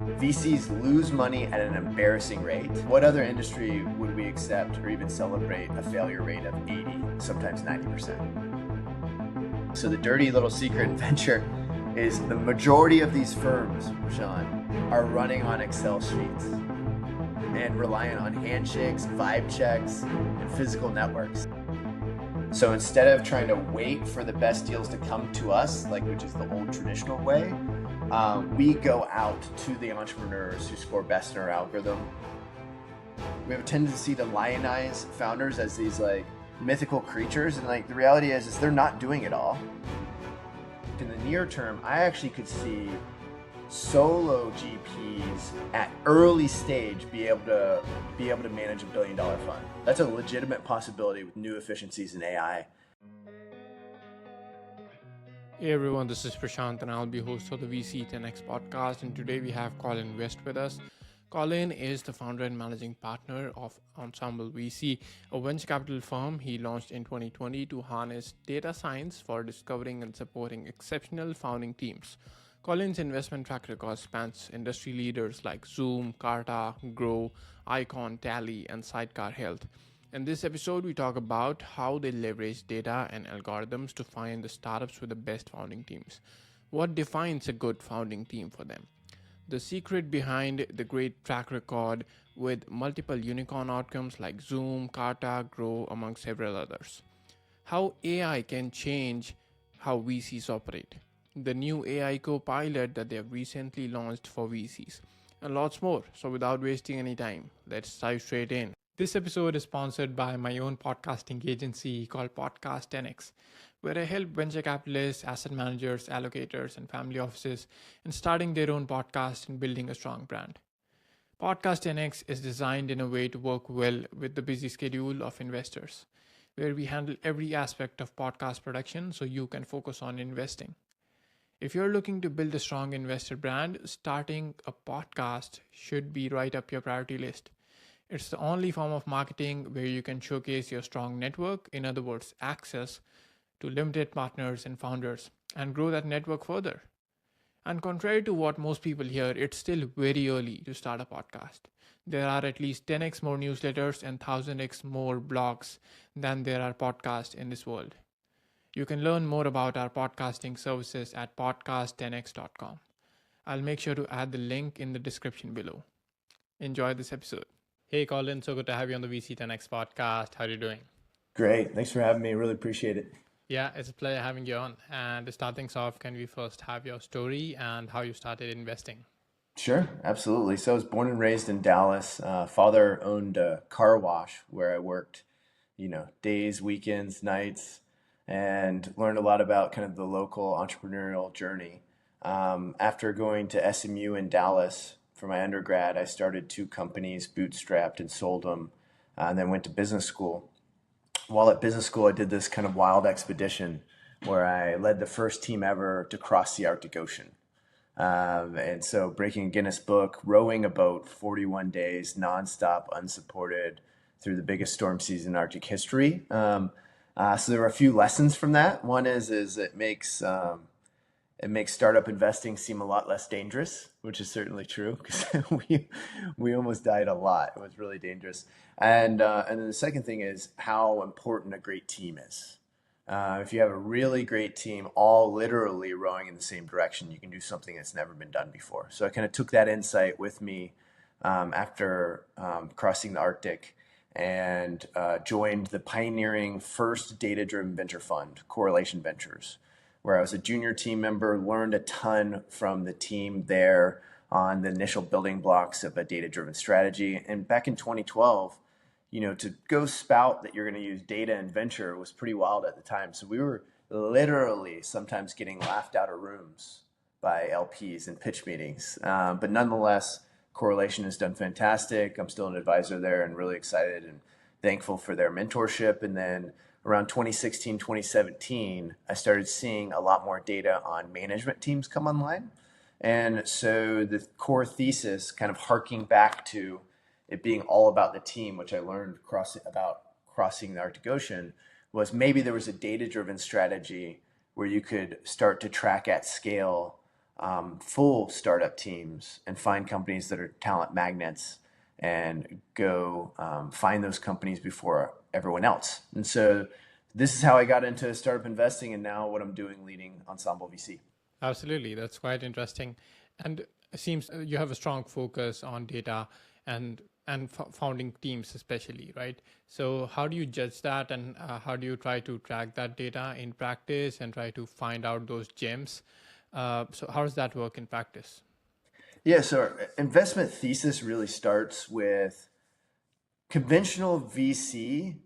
VCs lose money at an embarrassing rate. What other industry would we accept or even celebrate a failure rate of 80, sometimes 90%? So the dirty little secret in venture is the majority of these firms, Prashant, are running on Excel sheets and reliant on handshakes, vibe checks, and physical networks. So instead of trying to wait for the best deals to come to us, which is the old traditional way, we go out to the entrepreneurs who score best in our algorithm. We have a tendency to lionize founders as these mythical creatures, and the reality is they're not doing it all. In the near term, I actually could see solo GPs at early stage be able to manage $1 billion fund. That's a legitimate possibility with new efficiencies in AI. Hey everyone, this is Prashant and I'll be host of the VC 10X podcast, and today we have Collin West with us. Collin is the founder and managing partner of Ensemble VC, a venture capital firm he launched in 2020 to harness data science for discovering and supporting exceptional founding teams. Collin's investment track record spans industry leaders like Zoom, Carta, Groww, Icon, Tally, and Sidecar Health. In this episode, we talk about how they leverage data and algorithms to find the startups with the best founding teams. What defines a good founding team for them? The secret behind the great track record with multiple unicorn outcomes like Zoom, Carta, Groww, among several others. How AI can change how VCs operate. The new AI co-pilot that they have recently launched for VCs, and lots more. So without wasting any time, let's dive straight in. This episode is sponsored by my own podcasting agency called Podcast 10X, where I help venture capitalists, asset managers, allocators, and family offices in starting their own podcast and building a strong brand. Podcast 10X is designed in a way to work well with the busy schedule of investors, where we handle every aspect of podcast production so you can focus on investing. If you're looking to build a strong investor brand, starting a podcast should be right up your priority list. It's the only form of marketing where you can showcase your strong network, in other words, access to limited partners and founders, and grow that network further. And contrary to what most people hear, it's still very early to start a podcast. There are at least 10x more newsletters and 1000x more blogs than there are podcasts in this world. You can learn more about our podcasting services at podcast10x.com. I'll make sure to add the link in the description below. Enjoy this episode. Hey Collin, so good to have you on the VC 10X podcast. How are you doing? Great. Thanks for having me. Really appreciate it. Yeah, it's a pleasure having you on. And to start things off, can we first have your story and how you started investing? Sure, absolutely. So I was born and raised in Dallas. Father owned a car wash where I worked, days, weekends, nights, and learned a lot about kind of the local entrepreneurial journey. After going to SMU in Dallas for my undergrad, I started 2 companies, bootstrapped and sold them, and then went to business school. While at business school, I did this kind of wild expedition where I led the first team ever to cross the Arctic Ocean. And so breaking a Guinness book, rowing a boat 41 days, nonstop, unsupported through the biggest storm season in Arctic history. So there were a few lessons from that. One is it makes startup investing seem a lot less dangerous, which is certainly true because we almost died a lot. It was really dangerous. And then the second thing is how important a great team is. If you have a really great team, all literally rowing in the same direction, you can do something that's never been done before. So I kind of took that insight with me after crossing the Arctic, and joined the pioneering first data-driven venture fund, Correlation Ventures, where I was a junior team member, learned a ton from the team there on the initial building blocks of a data-driven strategy. And back in 2012, to go spout that you're going to use data and venture was pretty wild at the time. So we were literally sometimes getting laughed out of rooms by LPs in pitch meetings. But nonetheless, Correlation has done fantastic. I'm still an advisor there and really excited and thankful for their mentorship. And then around 2016, 2017, I started seeing a lot more data on management teams come online. And so the core thesis, kind of harking back to it being all about the team, which I learned about crossing the Arctic Ocean, was maybe there was a data-driven strategy where you could start to track at scale full startup teams and find companies that are talent magnets and go find those companies before everyone else. And so this is how I got into startup investing, and now what I'm doing leading Ensemble VC. Absolutely. That's quite interesting. And it seems you have a strong focus on data and founding teams especially, right? So how do you judge that, and how do you try to track that data in practice and try to find out those gems? So how does that work in practice? Yeah, so our investment thesis really starts with conventional VC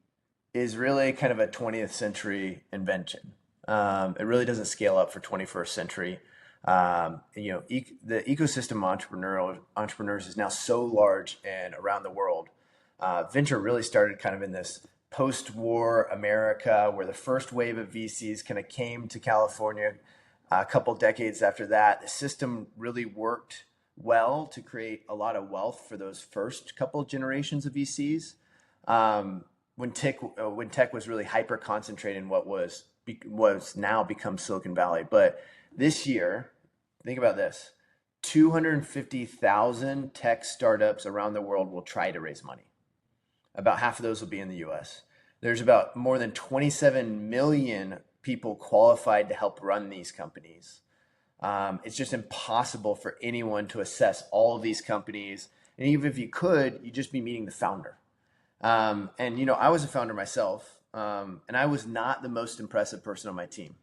is really kind of a 20th century invention. It really doesn't scale up for 21st century. The ecosystem of entrepreneurs is now so large and around the world. Venture really started kind of in this post-war America, where the first wave of VCs kind of came to California. A couple decades after that, the system really worked well to create a lot of wealth for those first couple generations of VCs. When tech was really hyper concentrated in what was now become Silicon Valley. But this year, think about this: 250,000 tech startups around the world will try to raise money. About half of those will be in the US. There's about more than 27 million people qualified to help run these companies. It's just impossible for anyone to assess all of these companies. And even if you could, you'd just be meeting the founder. I was a founder myself, and I was not the most impressive person on my team.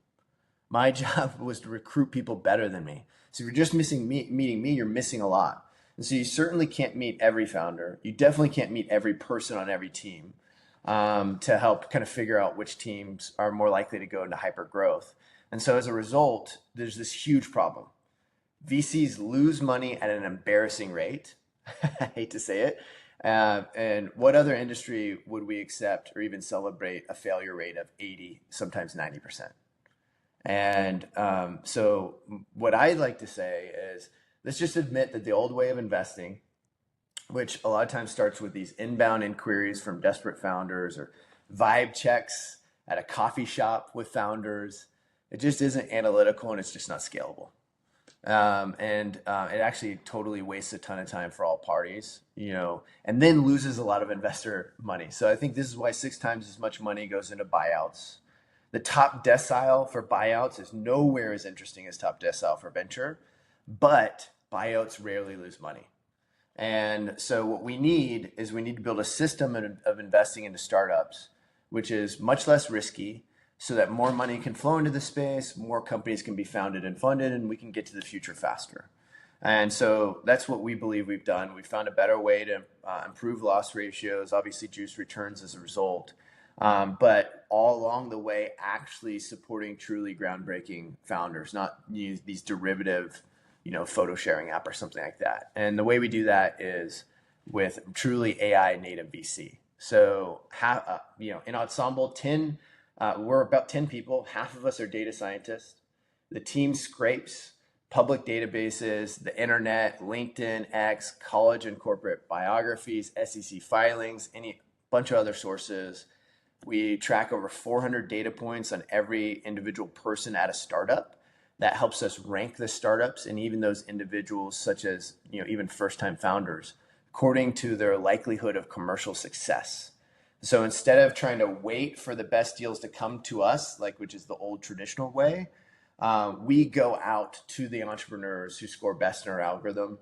My job was to recruit people better than me. So if you're just meeting me, you're missing a lot. And so you certainly can't meet every founder. You definitely can't meet every person on every team to help kind of figure out which teams are more likely to go into hyper growth. And so as a result, there's this huge problem. VCs lose money at an embarrassing rate. I hate to say it. And what other industry would we accept or even celebrate a failure rate of 80, sometimes 90%? And so what I'd like to say is, let's just admit that the old way of investing, which a lot of times starts with these inbound inquiries from desperate founders or vibe checks at a coffee shop with founders, it just isn't analytical and it's just not scalable. It actually totally wastes a ton of time for all parties, and then loses a lot of investor money. So I think this is why 6 times as much money goes into buyouts. The top decile for buyouts is nowhere as interesting as top decile for venture, but buyouts rarely lose money. And so what we need to build a system of investing into startups, which is much less risky, so that more money can flow into the space, more companies can be founded and funded, and we can get to the future faster. And so that's what we believe we've done. We found a better way to improve loss ratios, obviously juice returns as a result, but all along the way actually supporting truly groundbreaking founders, not these derivative, photo sharing app or something like that. And the way we do that is with truly AI native VC. So, in Ensemble, we're about 10 people. Half of us are data scientists. The team scrapes public databases, the internet, LinkedIn, X, college and corporate biographies, SEC filings, any bunch of other sources. We track over 400 data points on every individual person at a startup. That helps us rank the startups and even those individuals, such as even first-time founders, according to their likelihood of commercial success. So instead of trying to wait for the best deals to come to us, which is the old traditional way, we go out to the entrepreneurs who score best in our algorithm,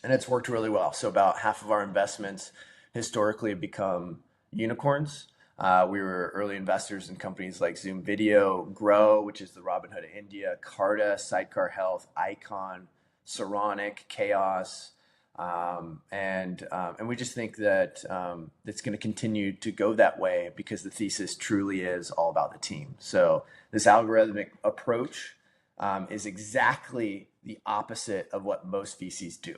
and it's worked really well. So about half of our investments historically have become unicorns. We were early investors in companies like Zoom Video, Groww, which is the Robinhood of India, Carta, Sidecar Health, Icon, Saronic, Chaos. And we just think that it's going to continue to go that way because the thesis truly is all about the team. So this algorithmic approach is exactly the opposite of what most VCs do.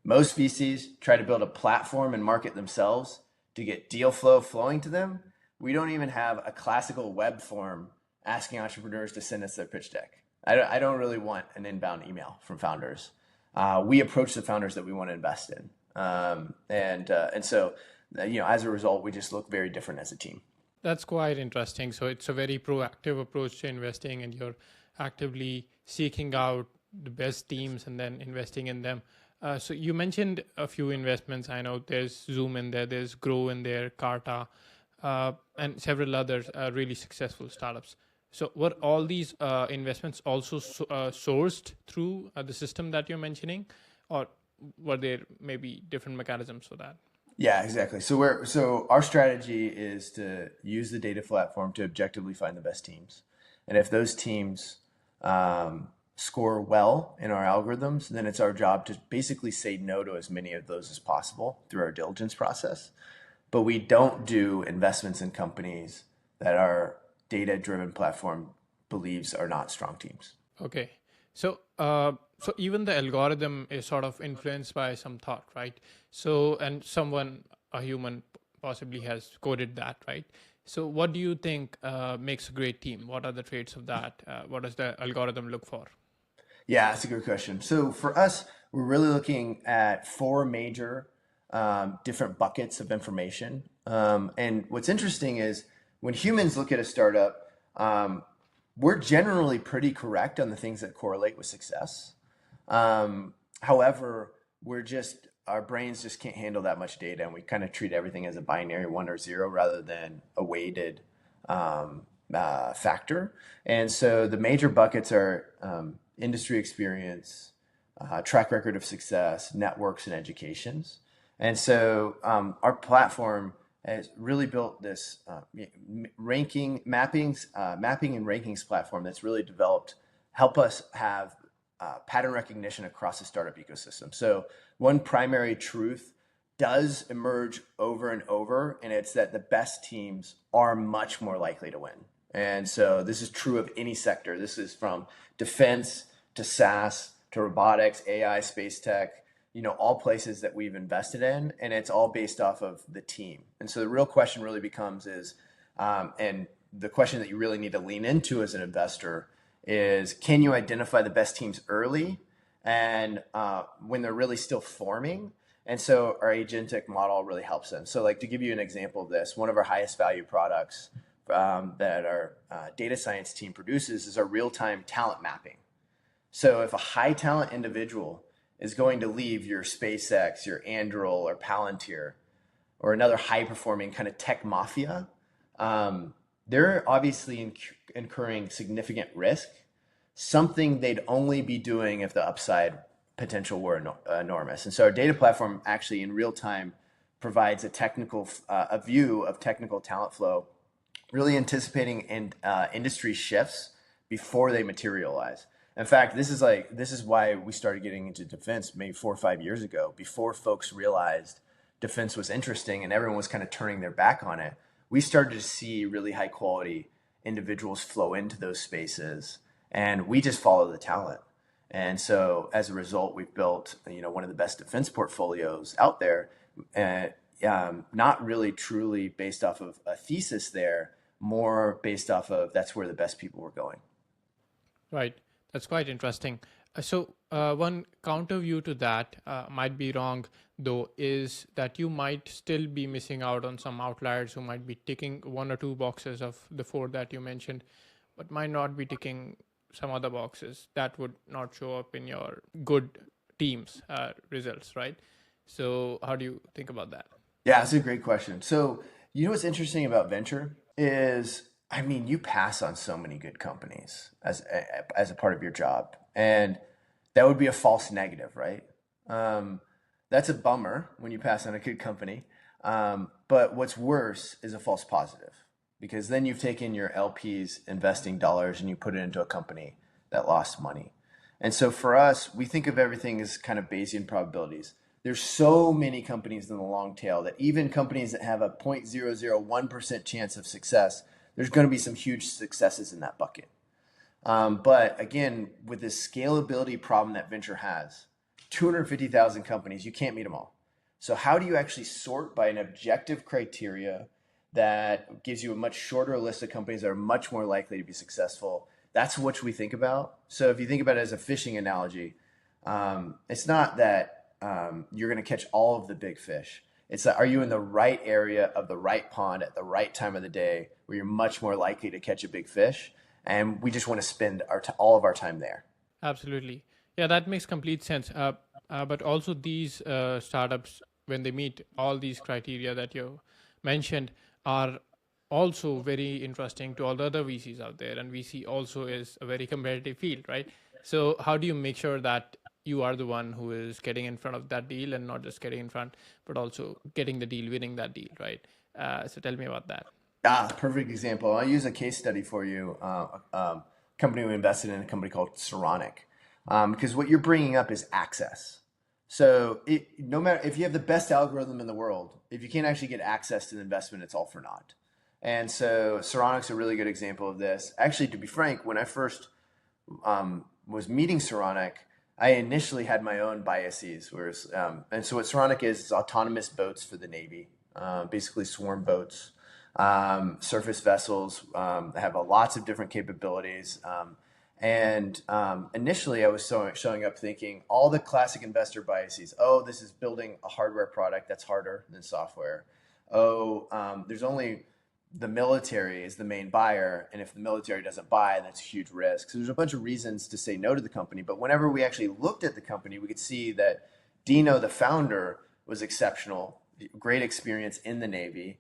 Most VCs try to build a platform and market themselves to get deal flow flowing to them. We don't even have a classical web form asking entrepreneurs to send us their pitch deck. I don't really want an inbound email from founders. We approach the founders that we want to invest in. And so, as a result, we just look very different as a team. That's quite interesting. So it's a very proactive approach to investing, and you're actively seeking out the best teams and then investing in them. So you mentioned a few investments. I know there's Zoom in there, there's Groww in there, Carta, and several others really successful startups. So were all these investments also sourced through the system that you're mentioning, or were there maybe different mechanisms for that? Yeah, exactly. So our strategy is to use the data platform to objectively find the best teams, and if those teams score well in our algorithms, then it's our job to basically say no to as many of those as possible through our diligence process. But we don't do investments in companies that our data-driven platform believes are not strong teams. Okay. So, so even the algorithm is sort of influenced by some thought, right? So, and someone, a human, possibly has coded that, right? So, what do you think makes a great team? What are the traits of that? What does the algorithm look for? Yeah, that's a good question. So for us, we're really looking at four major different buckets of information. And what's interesting is when humans look at a startup, we're generally pretty correct on the things that correlate with success. However, our brains just can't handle that much data, and we kind of treat everything as a binary 1 or 0 rather than a weighted factor. And so the major buckets are industry experience, track record of success, networks, and educations. And so our platform has really built this mapping and rankings platform that's really help us have pattern recognition across the startup ecosystem. So one primary truth does emerge over and over, and it's that the best teams are much more likely to win. And so this is true of any sector. This is from defense to SaaS to robotics, AI, space tech, all places that we've invested in, and it's all based off of the team. And so the real question really becomes and the question that you really need to lean into as an investor is, can you identify the best teams early and when they're really still forming? And so our agentic model really helps them. So like to give you an example of this, one of our highest value products that our data science team produces is our real-time talent mapping. So if a high talent individual is going to leave your SpaceX, your Anduril, or Palantir, or another high-performing kind of tech mafia, they're obviously incurring significant risk, something they'd only be doing if the upside potential were enormous. And so our data platform actually in real time provides a view of technical talent flow, really anticipating industry shifts before they materialize. In fact, this is why we started getting into defense maybe 4 or 5 years ago, before folks realized defense was interesting and everyone was kind of turning their back on it. We started to see really high quality individuals flow into those spaces, and we just follow the talent. And so as a result, we've built one of the best defense portfolios out there, not really truly based off of a thesis there, more based off of that's where the best people were going. Right. That's quite interesting. So one counter view to that might be wrong, though, is that you might still be missing out on some outliers who might be ticking 1 or 2 boxes of the 4 that you mentioned, but might not be ticking some other boxes that would not show up in your good team's results, right? So how do you think about that? Yeah, that's a great question. So what's interesting about venture is, you pass on so many good companies as a part of your job, and that would be a false negative, right? That's a bummer when you pass on a good company. But what's worse is a false positive, because then you've taken your LP's investing dollars and you put it into a company that lost money. And so for us, we think of everything as kind of Bayesian probabilities. There's so many companies in the long tail that even companies that have a 0.001% chance of success, there's going to be some huge successes in that bucket. But again, with this scalability problem that venture has, 250,000 companies, you can't meet them all. So how do you actually sort by an objective criteria that gives you a much shorter list of companies that are much more likely to be successful? That's what we think about. So if you think about it as a fishing analogy, it's not that you're going to catch all of the big fish. It's that, are you in the right area of the right pond at the right time of the day where you're much more likely to catch a big fish? And we just want to spend all of our time there. Absolutely. Yeah, that makes complete sense. But also these startups, when they meet all these criteria that you mentioned, are also very interesting to all the other VCs out there. And VC also is a very competitive field, right? So how do you make sure that you are the one who is getting in front of that deal and not just getting in front, but also getting the deal, winning that deal, right? So tell me about that. Perfect example. I'll use a case study for you. Company we invested in, a company called Saronic, because what you're bringing up is access. So no matter if you have the best algorithm in the world, if you can't actually get access to the investment, it's all for naught. And so Saronic's a really good example of this. Actually, to be frank, when I first was meeting Saronic, I initially had my own biases. And so what Saronic is autonomous boats for the Navy, basically swarm boats, surface vessels that have lots of different capabilities. Initially, I was showing up thinking all the classic investor biases. Oh, this is building a hardware product that's harder than software. There's only the military is the main buyer, and if the military doesn't buy, that's a huge risk. So there's a bunch of reasons to say no to the company. But whenever we actually looked at the company, we could see that Dino, the founder, was exceptional, great experience in the Navy,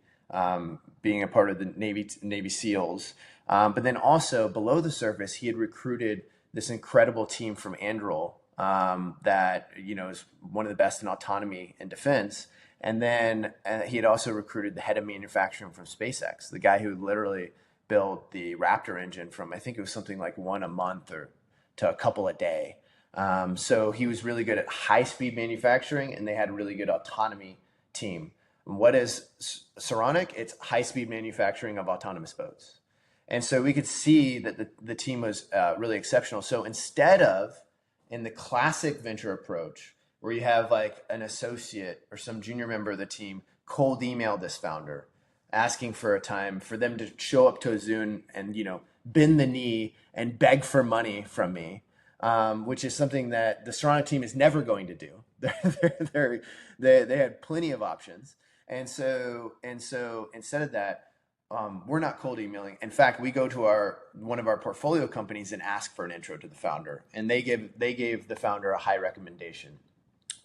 being a part of the Navy SEALs. But then also below the surface, he had recruited this incredible team from Anduril that is one of the best in autonomy and defense. And then he had also recruited the head of manufacturing from SpaceX, the guy who literally built the Raptor engine from, I think it was something like one a month or to a couple a day. So he was really good at high-speed manufacturing, and they had a really good autonomy team. What is Saronic? It's high-speed manufacturing of autonomous boats. And so we could see that the team was really exceptional. So instead of, in the classic venture approach, where you have like an associate or some junior member of the team cold email this founder, asking for a time for them to show up to a Zoom and bend the knee and beg for money from me, which is something that the Saronic team is never going to do. They had plenty of options, and so instead of that, we're not cold emailing. In fact, we go to one of our portfolio companies and ask for an intro to the founder, and they gave the founder a high recommendation.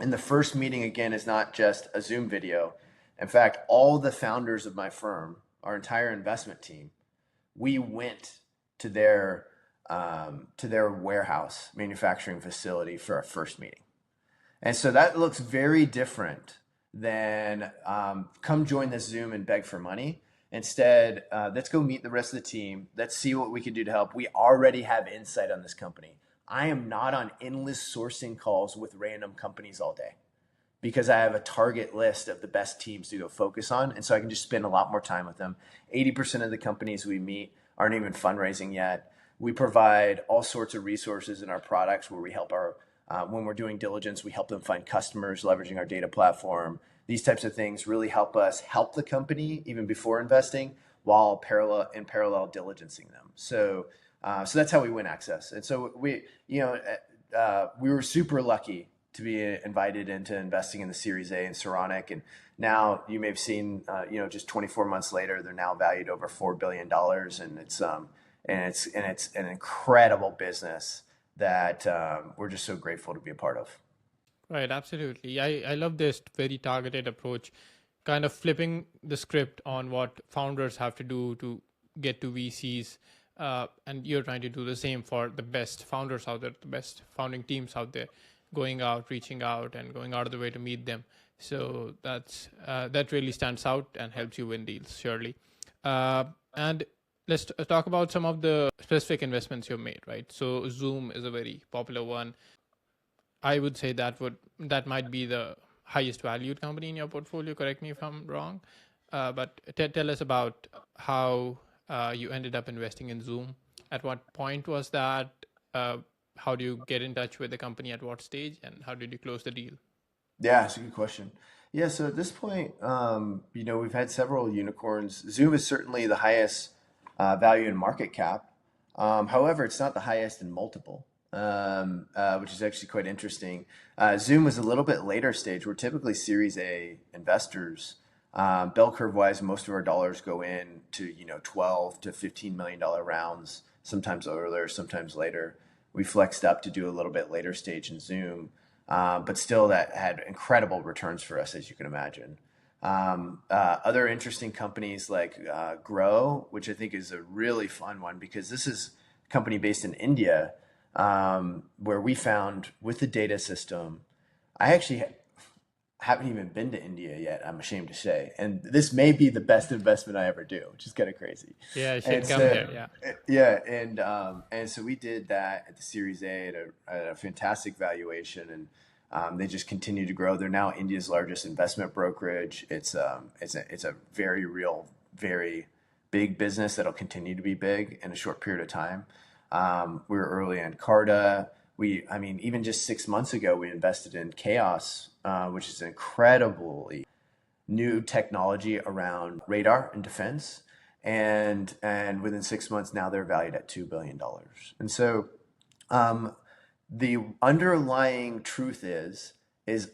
And the first meeting, again, is not just a Zoom video. In fact, all the founders of my firm, our entire investment team, we went to their warehouse manufacturing facility for our first meeting. And so that looks very different than come join this Zoom and beg for money. Instead, let's go meet the rest of the team. Let's see what we can do to help. We already have insight on this company. I am not on endless sourcing calls with random companies all day because I have a target list of the best teams to go focus on. And so I can just spend a lot more time with them. 80% of the companies we meet aren't even fundraising yet. We provide all sorts of resources in our products where we help when we're doing diligence, we help them find customers, leveraging our data platform. These types of things really help us help the company even before investing while parallel diligencing them. So that's how we win access. And so we were super lucky to be invited into investing in the Series A in Saronic. And now you may have seen, just 24 months later, they're now valued over $4 billion. And it's an incredible business that we're just so grateful to be a part of. Right, absolutely. I love this very targeted approach, kind of flipping the script on what founders have to do to get to VCs. And you're trying to do the same for the best founders out there, the best founding teams out there, going out, reaching out, and going out of the way to meet them. So that really stands out and helps you win deals, surely. And let's talk about some of the specific investments you've made, right? So Zoom is a very popular one. I would say that might be the highest valued company in your portfolio. Correct me if I'm wrong. But tell us about how you ended up investing in Zoom. At what point was that? How do you get in touch with the company at what stage? And how did you close the deal? Yeah, it's a good question. Yeah, so at this point, we've had several unicorns. Zoom is certainly the highest value in market cap. However, it's not the highest in multiple, which is actually quite interesting. Zoom was a little bit later stage. We're typically Series A investors. Bell curve wise, most of our dollars go in to 12 to $15 million rounds, sometimes earlier, sometimes later. we flexed up to do a little bit later stage in Zoom, but still that had incredible returns for us, as you can imagine. Other interesting companies like Groww, which I think is a really fun one because this is a company based in India, where we found with the data system. I actually haven't even been to India yet, I'm ashamed to say. And this may be the best investment I ever do, which is kind of crazy. Yeah, you should And come so, here. Yeah. yeah, and so we did that at the Series A at a fantastic valuation, and they just continue to grow. They're now India's largest investment brokerage. It's a very real, very big business that'll continue to be big in a short period of time. We were early in Carta. I mean, even just 6 months ago, we invested in Chaos, which is an incredibly new technology around radar and defense. And within 6 months now, they're valued at $2 billion. And so the underlying truth is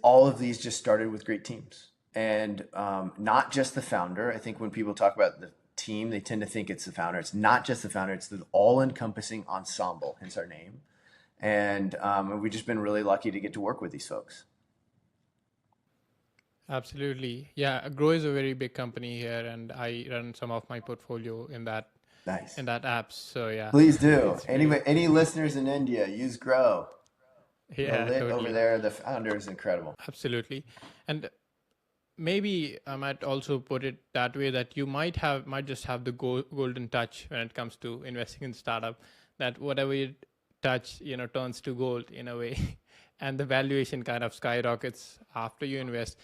all of these just started with great teams, and not just the founder. I think when people talk about the team, they tend to think it's the founder. It's not just the founder. It's the all-encompassing ensemble, hence our name. And we've just been really lucky to get to work with these folks. Absolutely. Yeah, Grow is a very big company here, and I run some of my portfolio in that Nice. app. So yeah, Please do. it's very Any listeners in India, use Groww. The yeah, lit over totally. there, the founder is incredible. Absolutely. And maybe I might also put it that way that you might just have the golden touch when it comes to investing in startup, that whatever you touch, turns to gold in a way, and the valuation kind of skyrockets after you invest.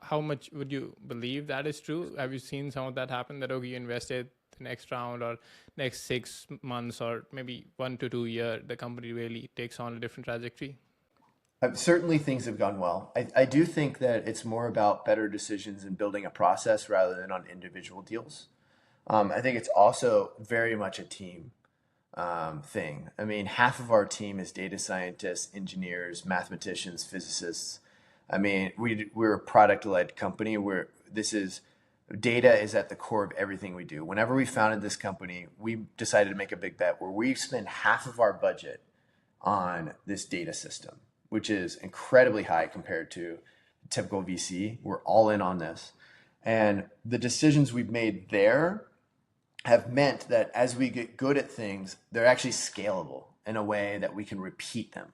How much would you believe that is true? Have you seen some of that happen, that okay, you invested the next round or next 6 months or maybe 1 to 2 year, the company really takes on a different trajectory? Certainly things have gone well. I do think that it's more about better decisions and building a process rather than on individual deals. I think it's also very much a team thing. I mean, half of our team is data scientists, engineers, mathematicians, physicists. I mean, we're a product-led company where data is at the core of everything we do. Whenever we founded this company, we decided to make a big bet where we spend half of our budget on this data system, which is incredibly high compared to typical VC. We're all in on this. And the decisions we've made there have meant that as we get good at things, they're actually scalable in a way that we can repeat them.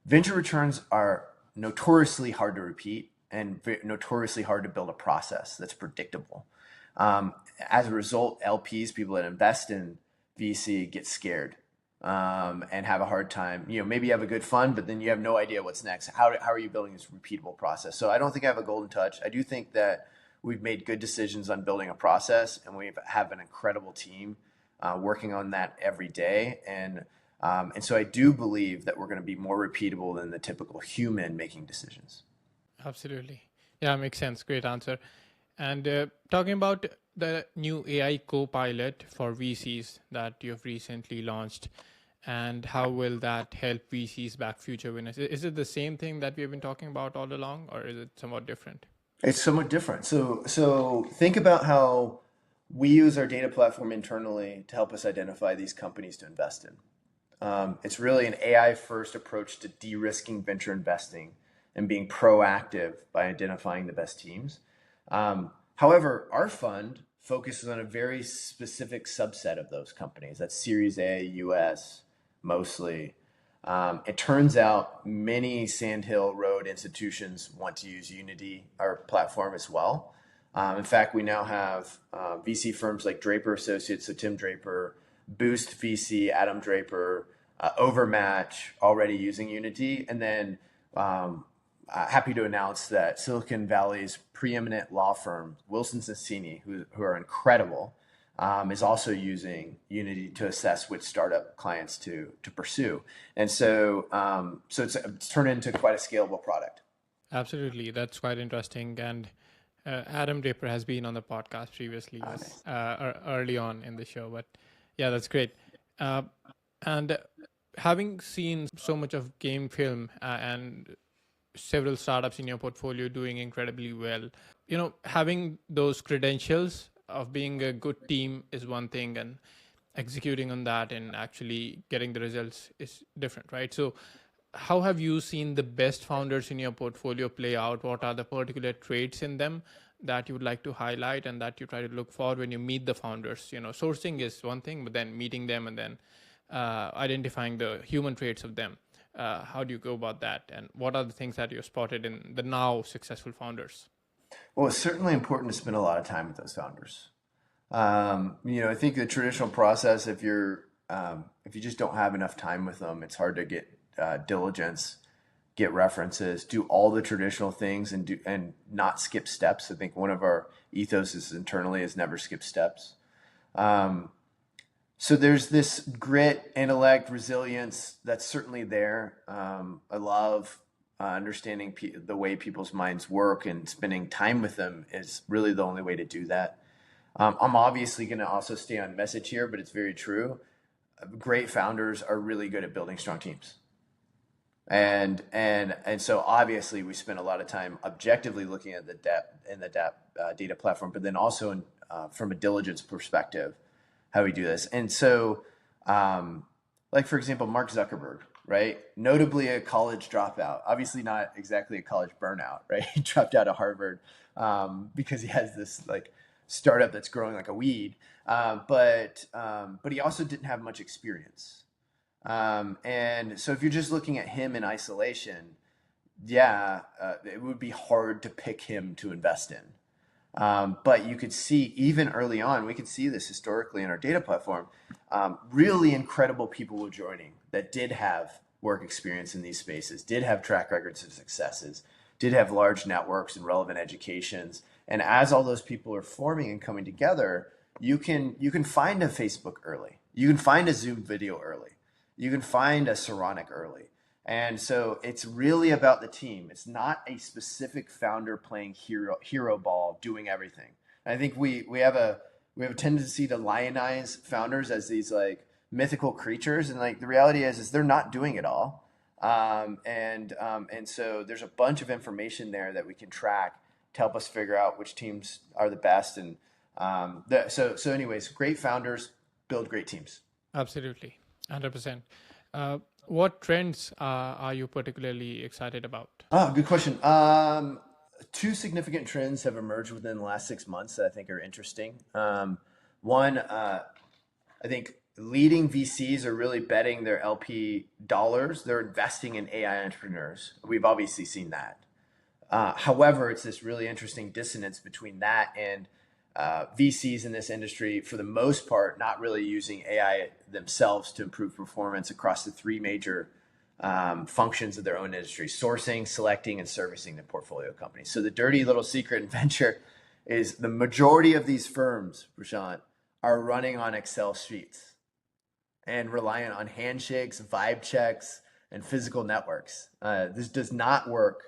Venture returns are notoriously hard to repeat and notoriously hard to build a process that's predictable. As a result, LPs, people that invest in VC, get scared and have a hard time. Maybe you have a good fund, but then you have no idea what's next. How are you building this repeatable process? So I don't think I have a golden touch. I do think that we've made good decisions on building a process, and we have an incredible team working on that every day. And so I do believe that we're going to be more repeatable than the typical human making decisions. Absolutely. Yeah, makes sense. Great answer. And talking about the new AI co-pilot for VCs that you've recently launched, and how will that help VCs back future winners? Is it the same thing that we've been talking about all along, or is it somewhat different? It's somewhat different. So think about how we use our data platform internally to help us identify these companies to invest in. It's really an AI-first approach to de-risking venture investing and being proactive by identifying the best teams. However, our fund focuses on a very specific subset of those companies. That's Series A, US, mostly. It turns out many Sandhill Road institutions want to use Unity, our platform, as well. In fact, we now have VC firms like Draper Associates, so Tim Draper, Boost VC, Adam Draper, Overmatch already using Unity. And then happy to announce that Silicon Valley's preeminent law firm, Wilson Sonsini, who are incredible, is also using Unity to assess which startup clients to pursue. And so it's turned into quite a scalable product. Absolutely. That's quite interesting. And Adam Draper has been on the podcast previously, Nice. Early on in the show. But yeah, that's great. And having seen so much of game film and several startups in your portfolio doing incredibly well, having those credentials of being a good team is one thing, and executing on that and actually getting the results is different, right? So how have you seen the best founders in your portfolio play out? What are the particular traits in them that you would like to highlight and that you try to look for when you meet the founders? Sourcing is one thing, but then meeting them and then identifying the human traits of them. How do you go about that? And what are the things that you spotted in the now successful founders? Well, it's certainly important to spend a lot of time with those founders. I think the traditional process, if you just don't have enough time with them, it's hard to get diligence, get references, do all the traditional things, and not skip steps. I think one of our ethos internally is never skip steps. So there's this grit, intellect, resilience that's certainly there. I love understanding the way people's minds work, and spending time with them is really the only way to do that. I'm obviously going to also stay on message here, but it's very true. Great founders are really good at building strong teams. And so obviously we spend a lot of time objectively looking at the data platform, but then also from a diligence perspective, how we do this. And so, like for example, Mark Zuckerberg, right? Notably a college dropout, obviously not exactly a college burnout, right? He dropped out of Harvard because he has this like startup that's growing like a weed, but he also didn't have much experience. And so if you're just looking at him in isolation, it would be hard to pick him to invest in. But you could see even early on, we could see this historically in our data platform, really incredible people were joining that did have work experience in these spaces, did have track records of successes, did have large networks and relevant educations. And as all those people are forming and coming together, you can find a Facebook early. You can find a Zoom video early. You can find a Saronic early. And so it's really about the team. It's not a specific founder playing hero ball, doing everything. And I think we have a tendency to lionize founders as these like mythical creatures, and like the reality is they're not doing it all. And so there's a bunch of information there that we can track to help us figure out which teams are the best. And so anyways, great founders build great teams. Absolutely, 100%. What trends are you particularly excited about? Oh, good question. Two significant trends have emerged within the last 6 months that I think are interesting. One, I think leading VCs are really betting their LP dollars. They're investing in AI entrepreneurs. We've obviously seen that. However, it's this really interesting dissonance between that and VCs in this industry, for the most part, not really using AI themselves to improve performance across the three major functions of their own industry: sourcing, selecting, and servicing the portfolio companies. So the dirty little secret in venture is the majority of these firms, Prashant, are running on Excel sheets and reliant on handshakes, vibe checks, and physical networks. This does not work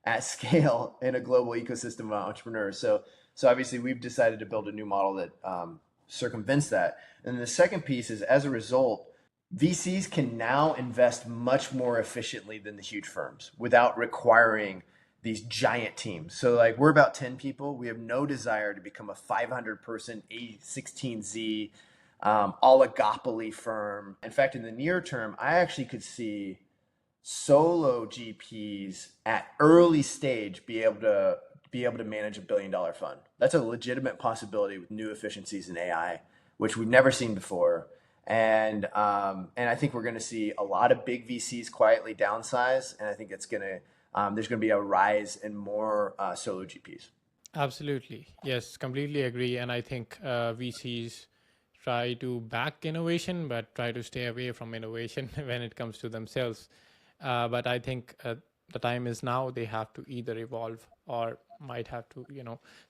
at scale in a global ecosystem of entrepreneurs. So obviously we've decided to build a new model that circumvents that. And the second piece is, as a result, VCs can now invest much more efficiently than the huge firms without requiring these giant teams. So like we're about 10 people. We have no desire to become a 500 person A16Z oligopoly firm. In fact, in the near term, I actually could see solo GPs at early stage be able to manage $1 billion fund. That's a legitimate possibility with new efficiencies in AI, which we've never seen before. And I think we're going to see a lot of big VCs quietly downsize, and I think there's going to be a rise in more solo GPs. Absolutely. Yes, completely agree. And I think VCs try to back innovation, but try to stay away from innovation when it comes to themselves. But I think the time is now. They have to either evolve or might have to,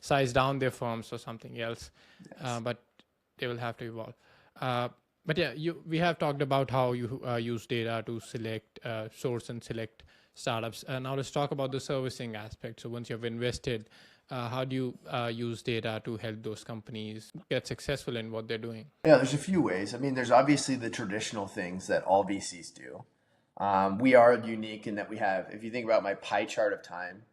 size down their firms or something else. Yes. But they will have to evolve. But yeah, we have talked about how you use data to source and select startups. Now let's talk about the servicing aspect. So once you've invested, how do you use data to help those companies get successful in what they're doing? Yeah, there's a few ways. I mean, there's obviously the traditional things that all VCs do. We are unique in that we have, if you think about my pie chart of time,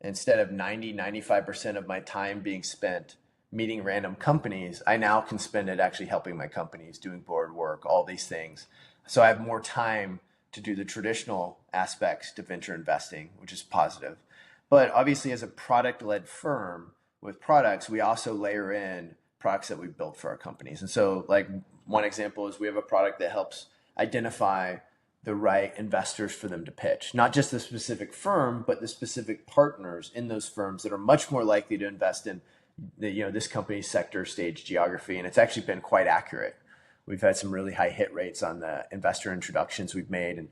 instead of 95% of my time being spent meeting random companies, I now can spend it actually helping my companies, doing board work, all these things. So I have more time to do the traditional aspects to venture investing, which is positive. But obviously, as a product-led firm with products, we also layer in products that we've built for our companies. And so, like, one example is we have a product that helps identify the right investors for them to pitch, not just the specific firm, but the specific partners in those firms that are much more likely to invest in this company's sector, stage, geography. And it's actually been quite accurate. We've had some really high hit rates on the investor introductions we've made. And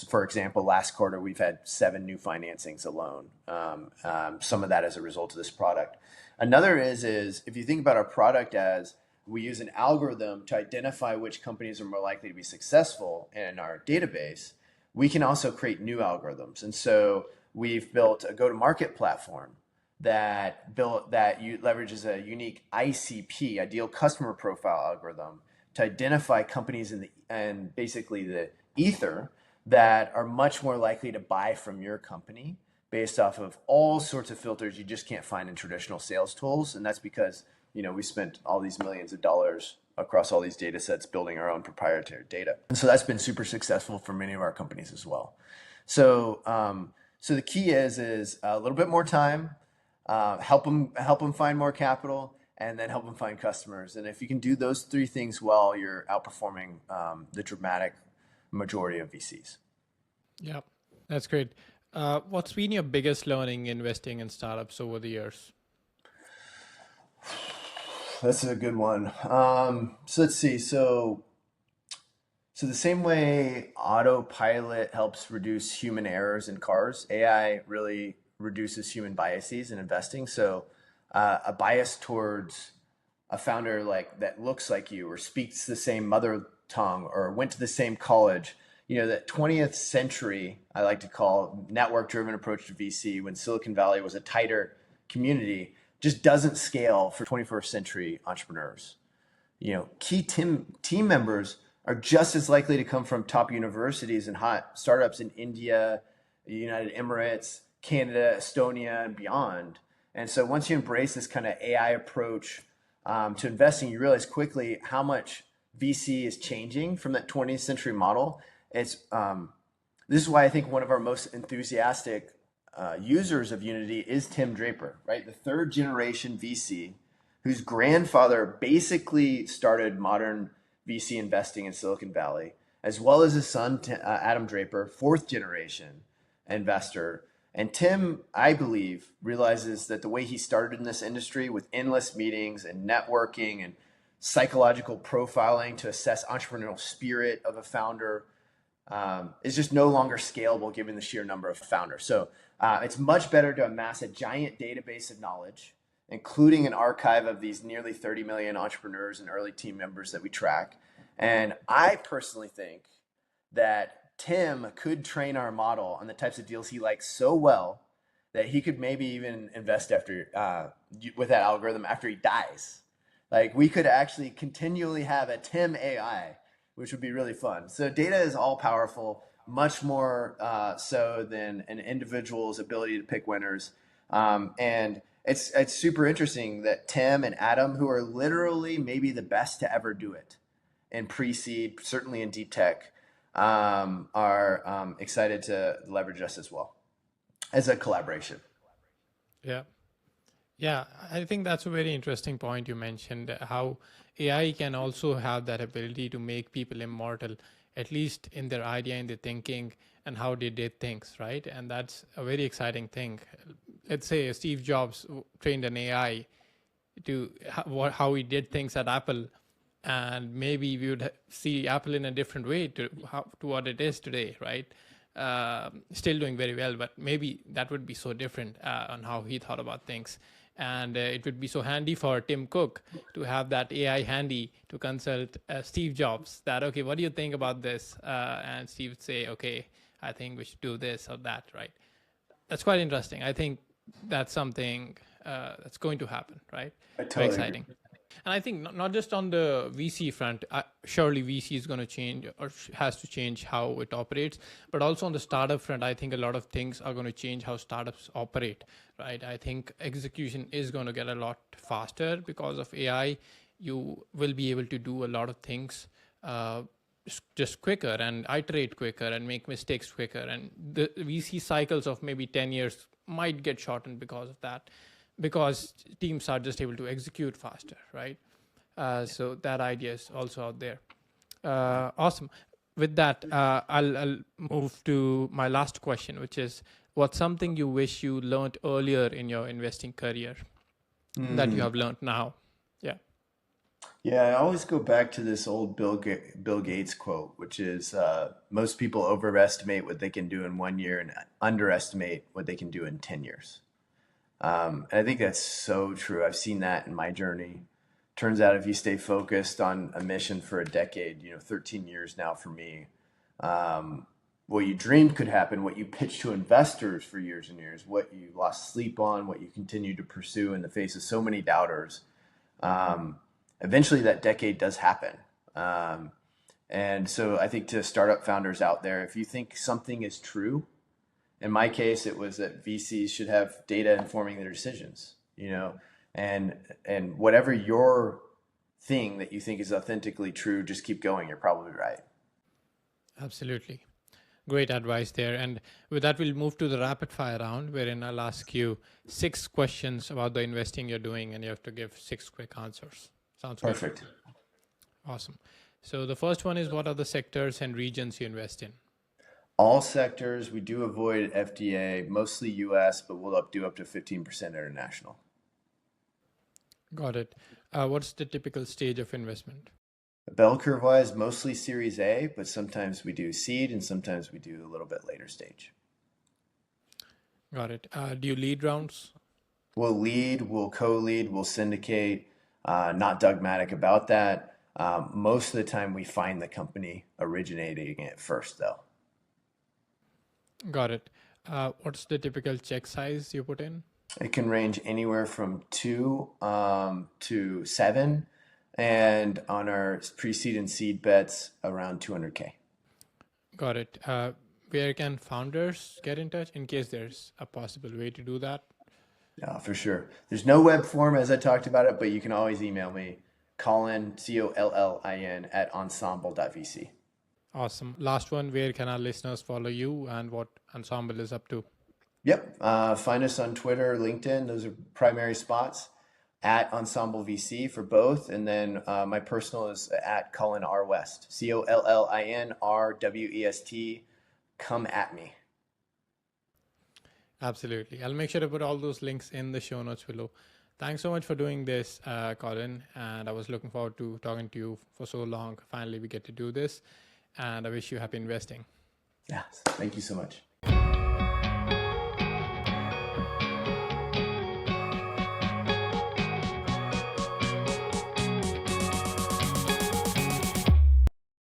for example, last quarter, we've had 7 new financings alone. Some of that as a result of this product. Another is if you think about our product as we use an algorithm to identify which companies are more likely to be successful in our database, we can also create new algorithms. And so we've built a go-to-market platform that leverages a unique ICP, ideal customer profile algorithm, to identify companies in basically the ether that are much more likely to buy from your company based off of all sorts of filters you just can't find in traditional sales tools. And that's because we spent all these millions of dollars across all these data sets building our own proprietary data. And so that's been super successful for many of our companies as well. So the key is a little bit more time, help them find more capital, and then help them find customers. And if you can do those 3 things well, you're outperforming the dramatic majority of VCs. Yeah, that's great. What's been your biggest learning investing in startups over the years? That's a good one. So let's see. So the same way autopilot helps reduce human errors in cars, AI really reduces human biases in investing. So a bias towards a founder that looks like you or speaks the same mother tongue or went to the same college, that 20th century, I like to call network-driven approach to VC, when Silicon Valley was a tighter community, just doesn't scale for 21st century entrepreneurs. Key team members are just as likely to come from top universities and hot startups in India, the United Emirates, Canada, Estonia, and beyond. And so once you embrace this kind of AI approach to investing, you realize quickly how much VC is changing from that 20th century model. This is why I think one of our most enthusiastic users of Unity is Tim Draper, right? The 3rd generation VC whose grandfather basically started modern VC investing in Silicon Valley, as well as his son, Adam Draper, 4th generation investor. And Tim, I believe, realizes that the way he started in this industry with endless meetings and networking and psychological profiling to assess entrepreneurial spirit of a founder is just no longer scalable given the sheer number of founders. So it's much better to amass a giant database of knowledge, including an archive of these nearly 30 million entrepreneurs and early team members that we track. And I personally think that Tim could train our model on the types of deals he likes so well that he could maybe even invest with that algorithm after he dies. Like, we could actually continually have a Tim AI, which would be really fun. So data is all powerful, much more so than an individual's ability to pick winners. And it's super interesting that Tim and Adam, who are literally maybe the best to ever do it in pre-seed, certainly in deep tech, are excited to leverage us as well as a collaboration. Yeah. Yeah, I think that's a very interesting point you mentioned, how AI can also have that ability to make people immortal, at least in their idea, in their thinking, and how they did things, right? And that's a very exciting thing. Let's say Steve Jobs trained an AI to how he did things at Apple, and maybe we would see Apple in a different way to what it is today, right? Still doing very well, but maybe that would be so different on how he thought about things. And it would be so handy for Tim Cook to have that AI handy to consult Steve Jobs that, okay, what do you think about this? And Steve would say, okay, I think we should do this or that, right? That's quite interesting. I think that's something that's going to happen, right? I totally Very exciting. agree. And I think not just on the VC front, surely VC is going to change or has to change how it operates, but also on the startup front, I think a lot of things are going to change how startups operate, right? I think execution is going to get a lot faster because of AI. You will be able to do a lot of things just quicker and iterate quicker and make mistakes quicker. And the VC cycles of maybe 10 years might get shortened because of that, because teams are just able to execute faster, right? So that idea is also out there. Awesome. With that, I'll move to my last question, which is, what's something you wish you learned earlier in your investing career that you have learned now? Yeah. Yeah, I always go back to this old Bill Gates quote, which is most people overestimate what they can do in 1 year and underestimate what they can do in 10 years. And I think that's so true. I've seen that in my journey. Turns out if you stay focused on a mission for a decade, 13 years now for me, what you dreamed could happen, what you pitched to investors for years and years, what you lost sleep on, what you continue to pursue in the face of so many doubters, eventually that decade does happen. And so I think to startup founders out there, if you think something is true, in my case, it was that VCs should have data informing their decisions, and whatever your thing that you think is authentically true, just keep going. You're probably right. Absolutely. Great advice there. And with that, we'll move to the rapid fire round, wherein I'll ask you 6 questions about the investing you're doing, and you have to give 6 quick answers. Sounds good? Perfect. Awesome. So the first one is, what are the sectors and regions you invest in? All sectors. We do avoid FDA, mostly US, but we'll do up to 15% international. Got it. What's the typical stage of investment? Bell curve wise, mostly Series A, but sometimes we do seed and sometimes we do a little bit later stage. Got it. Do you lead rounds? We'll lead, we'll co-lead, we'll syndicate. Not dogmatic about that. Most of the time we find the company originating it first, though. Got it. What's the typical check size you put in? It can range anywhere from 2 to 7, and on our pre-seed and seed bets, around 200K. Got it. Where can founders get in touch in case there's a possible way to do that? Yeah, for sure. There's no web form as I talked about it, but you can always email me, Collin, Collin, at ensemble.vc. Awesome. Last one, where can our listeners follow you and what Ensemble is up to? Yep. Find us on Twitter, LinkedIn. Those are primary spots, at Ensemble VC for both. And then my personal is at Collin R. West, Collin RWEST. Come at me. Absolutely. I'll make sure to put all those links in the show notes below. Thanks so much for doing this, Collin. And I was looking forward to talking to you for so long. Finally, we get to do this. And I wish you happy investing. Yeah. Thank you so much.